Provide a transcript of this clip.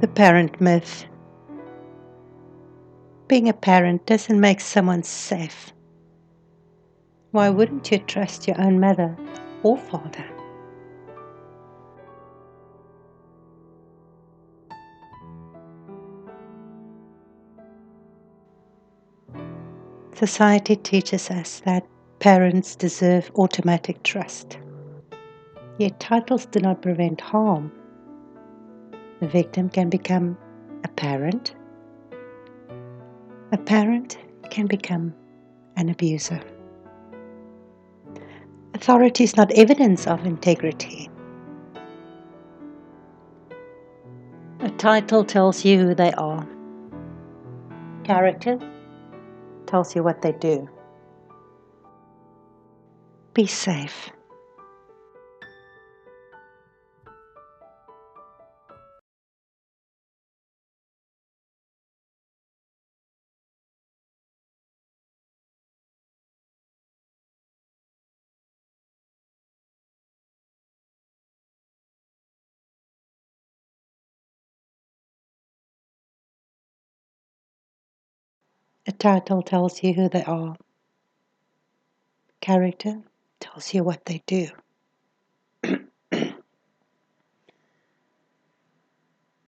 The parent myth. Being a parent doesn't make someone safe. Why wouldn't you trust your own mother or father? Society teaches us that parents deserve automatic trust. Yet titles do not prevent harm. The victim can become a parent. A parent can become an abuser. Authority is not evidence of integrity. A title tells you who they are. Character tells you what they do. Be safe. A title tells you who they are. Character tells you what they do.